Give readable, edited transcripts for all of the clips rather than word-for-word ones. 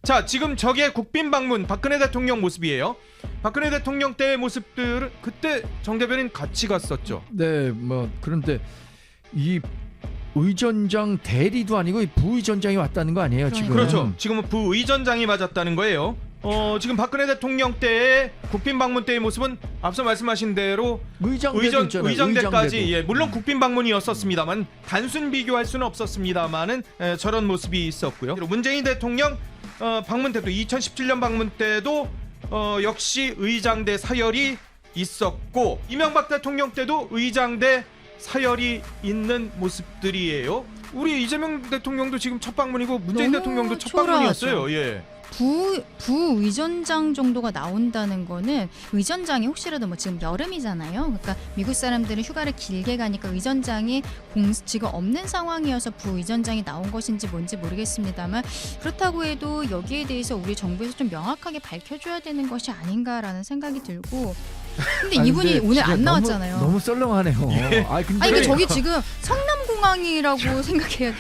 자, 지금 저게 국빈 방문 박근혜 대통령 모습이에요. 박근혜 대통령 때의 모습들은 그때 정 대변인 같이 갔었죠. 네, 뭐 그런데 이 의전장 대리도 아니고 부의전장이 왔다는 거 아니에요 지금? 그렇죠. 지금은 부의전장이 맞았다는 거예요. 지금 박근혜 대통령 때의 국빈 방문 때의 모습은 앞서 말씀하신 대로 의정대까지, 예, 물론 국빈 방문이었었습니다만 단순 비교할 수는 없었습니다만은 저런 모습이 있었고요. 문재인 대통령 방문 때도 2017년 방문 때도 역시 의장대 사열이 있었고, 이명박 대통령 때도 의장대 사열이 있는 모습들이에요. 우리 이재명 대통령도 지금 첫 방문이고 문재인 대통령도 첫 방문이었어요. 예. 부의전장 정도가 나온다는 거는, 의전장이 혹시라도 뭐 지금 여름이잖아요. 그러니까 미국 사람들은 휴가를 길게 가니까 의전장이 공지가 없는 상황이어서 부의전장이 나온 것인지 뭔지 모르겠습니다만, 그렇다고 해도 여기에 대해서 우리 정부에서 좀 명확하게 밝혀줘야 되는 것이 아닌가라는 생각이 들고. 근데 이분이 오늘 안 나왔잖아요. 너무 썰렁하네요. 예. 근데 저기 지금 성남공항이라고 생각해요.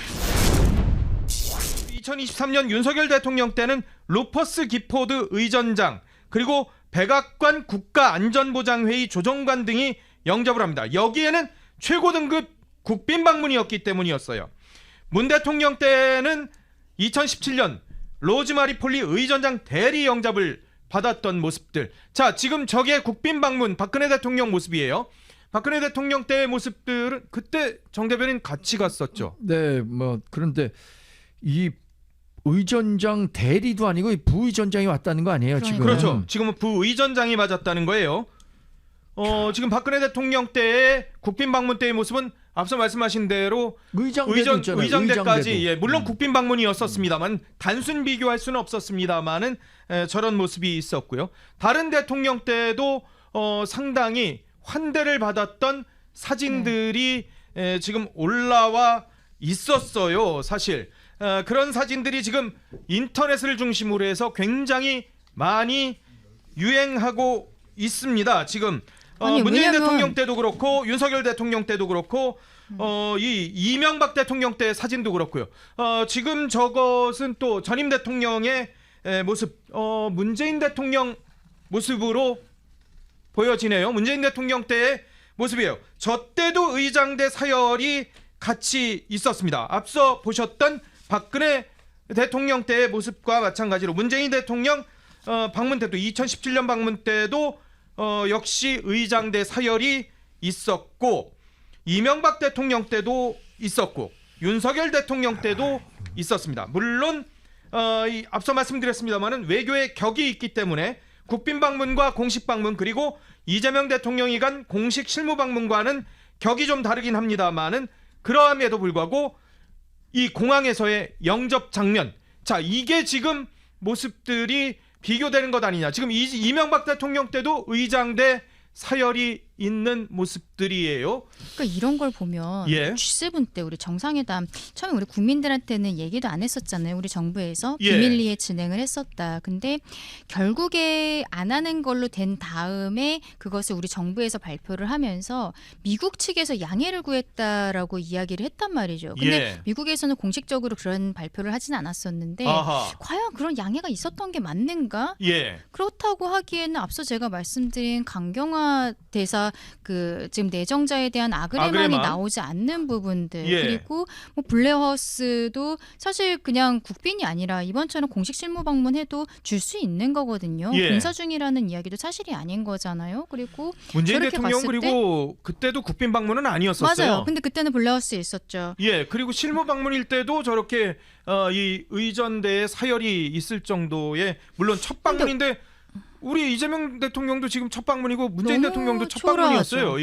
2023년 윤석열 대통령 때는 루퍼스 기포드 의전장, 그리고 백악관 국가안전보장회의 조정관 등이 영접을 합니다. 여기에는 최고 등급 국빈 방문이었기 때문이었어요. 문 대통령 때는 2017년 로즈마리 폴리 의전장 대리 영접을 받았던 모습들. 자, 지금 저게 국빈 방문 박근혜 대통령 모습이에요. 박근혜 대통령 때의 모습들은 그때 정 대변인 같이 갔었죠. 네, 뭐 그런데 이 의전장 대리도 아니고 부의전장이 왔다는 거 아니에요 지금? 그렇죠. 지금은 부의전장이 맞았다는 거예요. 지금 박근혜 대통령 때의 국빈 방문 때의 모습은 앞서 말씀하신 대로 의정대까지, 예, 물론 국빈 방문이었었습니다만 단순 비교할 수는 없었습니다만은 저런 모습이 있었고요. 다른 대통령 때도 상당히 환대를 받았던 사진들이 지금 올라와 있었어요. 사실 그런 사진들이 지금 인터넷을 중심으로 해서 굉장히 많이 유행하고 있습니다. 지금 문재인 대통령 때도 그렇고 윤석열 대통령 때도 그렇고 이 이명박 대통령 때 사진도 그렇고요. 지금 저것은 또 전임 대통령의 모습, 문재인 대통령 모습으로 보여지네요. 문재인 대통령 때의 모습이에요. 저 때도 의장대 사열이 같이 있었습니다. 앞서 보셨던 박근혜 대통령 때의 모습과 마찬가지로 문재인 대통령 방문 때도 2017년 방문 때도 역시 의장대 사열이 있었고, 이명박 대통령 때도 있었고 윤석열 대통령 때도 있었습니다. 물론 앞서 말씀드렸습니다마는 외교의 격이 있기 때문에 국빈 방문과 공식 방문, 그리고 이재명 대통령이 간 공식 실무 방문과는 격이 좀 다르긴 합니다마는, 그러함에도 불구하고 이 공항에서의 영접 장면, 자, 이게 지금 모습들이 비교되는 것 아니냐. 지금 이명박 대통령 때도 의장대 사열이 있는 모습들이에요. 그러니까 이런 걸 보면 G7 때 우리 정상회담 처음에 우리 국민들한테는 얘기도 안 했었잖아요. 우리 정부에서 비밀리에 진행을 했었다. 근데 결국에 안 하는 걸로 된 다음에 그것을 우리 정부에서 발표를 하면서 미국 측에서 양해를 구했다라고 이야기를 했단 말이죠. 근데 미국에서는 공식적으로 그런 발표를 하진 않았었는데 과연 그런 양해가 있었던 게 맞는가? 그렇다고 하기에는 앞서 제가 말씀드린 강경화 대사 그 지금 내정자에 대한 아그레만이 나오지 않는 부분들, 그리고 뭐 블레어하우스도 사실 그냥 국빈이 아니라 이번처럼 공식 실무 방문해도 줄 수 있는 거거든요. 공사 중이라는 이야기도 사실이 아닌 거잖아요. 그리고 문재인 대통령 그리고 그때도 국빈 방문은 아니었었어요. 맞아요. 근데 그때는 블레어하우스에 있었죠. 그리고 실무 방문일 때도 저렇게 이 의전대에 사열이 있을 정도의, 물론 첫 방문인데 우리 이재명 대통령도 지금 첫 방문이고 문재인 대통령도 첫 방문이었어요.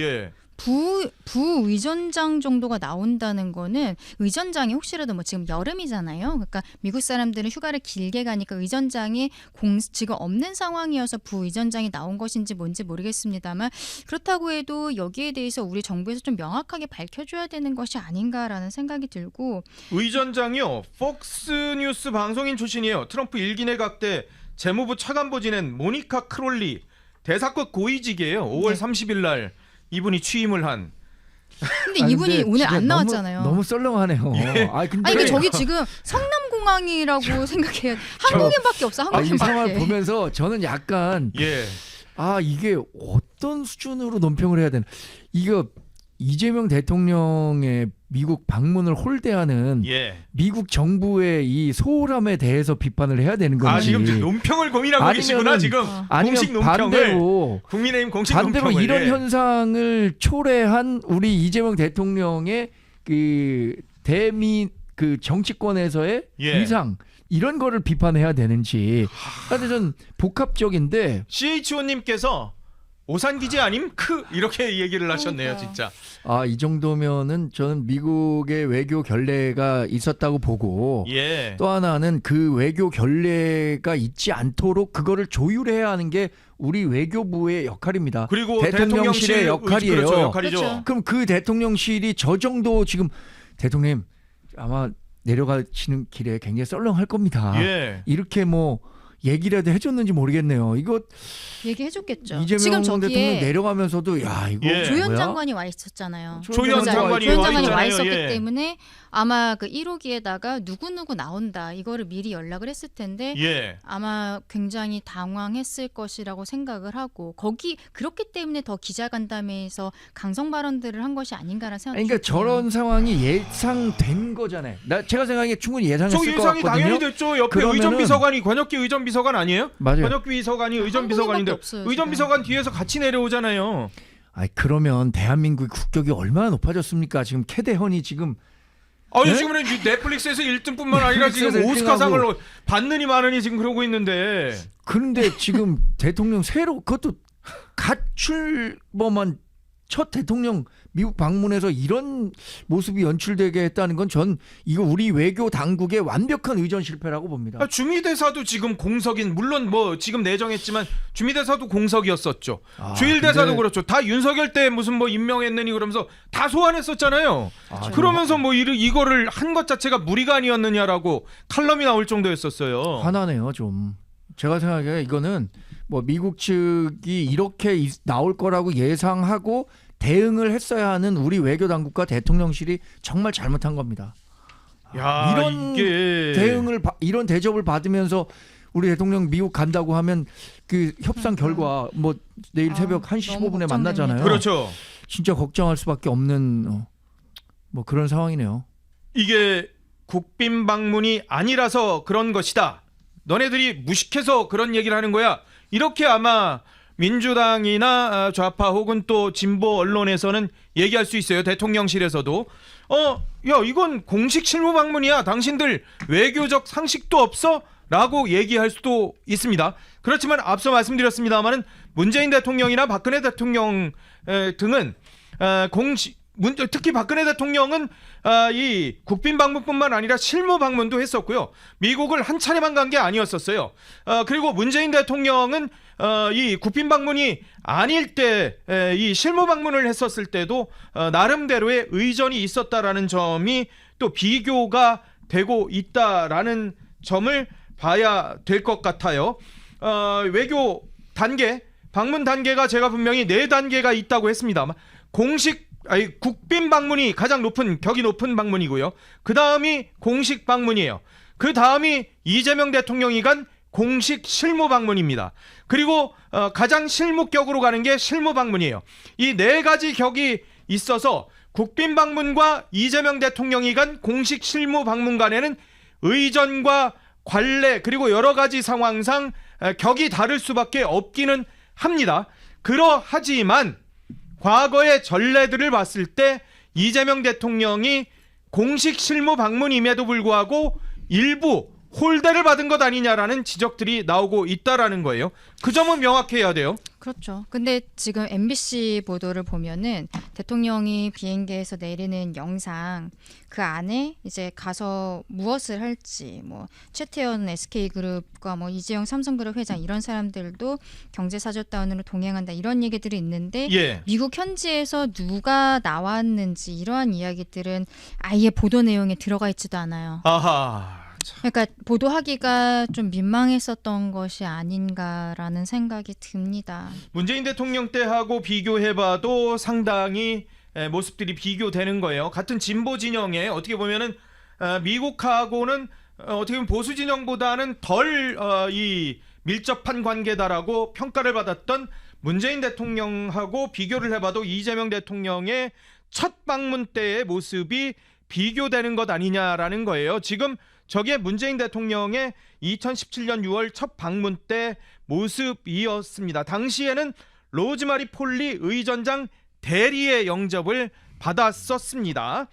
부의전장 정도가 나온다는 거는, 의전장이 혹시라도 뭐 지금 여름이잖아요. 그러니까 미국 사람들은 휴가를 길게 가니까 의전장이 공지가 없는 상황이어서 부의전장이 나온 것인지 뭔지 모르겠습니다만, 그렇다고 해도 여기에 대해서 우리 정부에서 좀 명확하게 밝혀줘야 되는 것이 아닌가라는 생각이 들고. 의전장이요, 폭스뉴스 방송인 출신이에요. 트럼프 1기 내각 때 재무부 차관보 지낸 모니카 크롤리 대사급 고위직이에요. 5월 30일 날 이분이 취임을 한. 근데 아니, 이분이 근데 오늘 진짜 안 나왔잖아요. 너무 썰렁하네요. 근데 아니 저기 지금 성남공항이라고 생각해야 한국인밖에 없어. 이 한국인밖에. 상황을 보면서 저는 약간 예. 이게 어떤 수준으로 논평을 해야 되나. 이거 이재명 대통령의 미국 방문을 홀대하는 예. 미국 정부의 이 소홀함에 대해서 비판을 해야 되는 건지. 지금 논평을 고민하고 계시구나 지금. 공식 아니면 논평을. 반대로 국민의힘 공식 반대로 논평을. 이런 예. 현상을 초래한 우리 이재명 대통령의 그 정치권에서의 예. 위상 이런 거를 비판해야 되는지. 근데 전 복합적인데 CHO님께서 오산기지 아님? 이렇게 얘기를 하셨네요, 그러니까요. 진짜. 이 정도면은 저는 미국의 외교 결례가 있었다고 보고 예. 또 하나는 그 외교 결례가 있지 않도록 그거를 조율해야 하는 게 우리 외교부의 역할입니다. 그리고 대통령실의 역할이에요. 그렇죠, 역할이죠. 그렇죠. 그럼 그 대통령실이 저 정도 지금 대통령님 아마 내려가시는 길에 굉장히 썰렁할 겁니다. 예. 이렇게 뭐 얘기라도 해줬는지 모르겠네요. 이거 얘기해줬겠죠. 이재명 지금 대통령 저기에 내려가면서도 이거 예. 조현 뭐야? 장관이 와 있었잖아요. 조현 장관이 조현 와 장관이 와 있잖아요. 있었기 예. 때문에 아마 그 1호기에다가 누구누구 나온다 이거를 미리 연락을 했을 텐데 예. 아마 굉장히 당황했을 것이라고 생각을 하고 그렇기 때문에 더 기자간담회에서 강성 발언들을 한 것이 아닌가라는 생각이 그러니까 들어요. 저런 상황이 예상된 거잖아요. 제가 생각하기에 충분히 예상했을 저 것 예상이 같거든요. 당연히 됐죠. 옆에 그러면은- 의전비서관이 권혁기 의전비서관 아니에요? 맞아요. 권혁기 비서관이 의전비서관인데 없어요, 지금. 의전비서관 뒤에서 같이 내려오잖아요. 그러면 대한민국 국격이 얼마나 높아졌습니까? 지금 캐대헌이 지금 네? 지금은 넷플릭스에서 1등뿐만 아니라 지금 넷플릭스에서 오스카상을 1등하고. 받느니 마느니 지금 그러고 있는데. 그런데 지금 대통령 새로 그것도 갓 출범한 첫 대통령 미국 방문에서 이런 모습이 연출되게 했다는 건 전 이거 우리 외교 당국의 완벽한 의전 실패라고 봅니다. 주미대사도 지금 공석인 물론 뭐 지금 내정했지만 주미대사도 공석이었었죠. 아, 주일대사도 근데- 그렇죠. 다 윤석열 때 무슨 뭐 임명했느니 그러면서 다 소환했었잖아요. 그러면서 뭐 이거를 한 것 자체가 무리가 아니었느냐라고 칼럼이 나올 정도였었어요. 화나네요 좀. 제가 생각에 이거는 뭐 미국 측이 이렇게 나올 거라고 예상하고 대응을 했어야 하는 우리 외교 당국과 대통령실이 정말 잘못한 겁니다. 야, 이런 이게 이런 대접을 받으면서 우리 대통령 미국 간다고 하면 그 협상 결과 뭐 내일 새벽 1시 너무 15분에 걱정됩니다. 만나잖아요. 그렇죠. 진짜 걱정할 수밖에 없는 뭐 그런 상황이네요. 이게 국빈 방문이 아니라서 그런 것이다. 너네들이 무식해서 그런 얘기를 하는 거야. 이렇게 아마 민주당이나 좌파 혹은 또 진보 언론에서는 얘기할 수 있어요. 대통령실에서도 야 이건 공식 실무 방문이야. 당신들 외교적 상식도 없어? 라고 얘기할 수도 있습니다. 그렇지만 앞서 말씀드렸습니다마는 문재인 대통령이나 박근혜 대통령 등은 특히 박근혜 대통령은 이 국빈 방문뿐만 아니라 실무 방문도 했었고요. 미국을 한 차례만 간 게 아니었었어요. 그리고 문재인 대통령은 이 국빈 방문이 아닐 때 이 실무 방문을 했었을 때도 나름대로의 의전이 있었다라는 점이 또 비교가 되고 있다라는 점을 봐야 될 것 같아요. 외교 단계, 방문 단계가 제가 분명히 4단계가 있다고 했습니다만 국빈 방문이 가장 격이 높은 방문이고요. 그 다음이 공식 방문이에요. 그 다음이 이재명 대통령이 간 공식 실무 방문입니다. 그리고 가장 실무격으로 가는 게 실무 방문이에요. 이 4가지 격이 있어서 국빈 방문과 이재명 대통령이 간 공식 실무 방문 간에는 의전과 관례 그리고 여러 가지 상황상 격이 다를 수밖에 없기는 합니다. 그러하지만 과거의 전례들을 봤을 때 이재명 대통령이 공식 실무 방문임에도 불구하고 일부 홀대를 받은 것 아니냐라는 지적들이 나오고 있다라는 거예요. 그 점은 명확해야 돼요. 그렇죠. 근데 지금 MBC 보도를 보면은 대통령이 비행기에서 내리는 영상 그 안에 이제 가서 무엇을 할지 뭐 최태원 SK그룹과 뭐 이재용 삼성그룹 회장 이런 사람들도 경제사절단으로 동행한다 이런 얘기들이 있는데 예. 미국 현지에서 누가 나왔는지 이러한 이야기들은 아예 보도 내용에 들어가 있지도 않아요. 아하. 그러니까 보도하기가 좀 민망했었던 것이 아닌가라는 생각이 듭니다. 문재인 대통령 때하고 비교해봐도 상당히 모습들이 비교되는 거예요. 같은 진보 진영에 어떻게 보면은 미국하고는 어떻게 보면 보수 진영보다는 덜 이 밀접한 관계다라고 평가를 받았던 문재인 대통령하고 비교를 해봐도 이재명 대통령의 첫 방문 때의 모습이 비교되는 것 아니냐라는 거예요. 지금 저게 문재인 대통령의 2017년 6월 첫 방문 때 모습이었습니다. 당시에는 로즈마리 폴리 의전장 대리의 영접을 받았었습니다.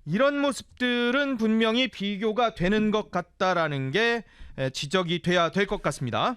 이런 모습들은 분명히 비교가 되는 것 같다라는 게 지적이 돼야 될 것 같습니다.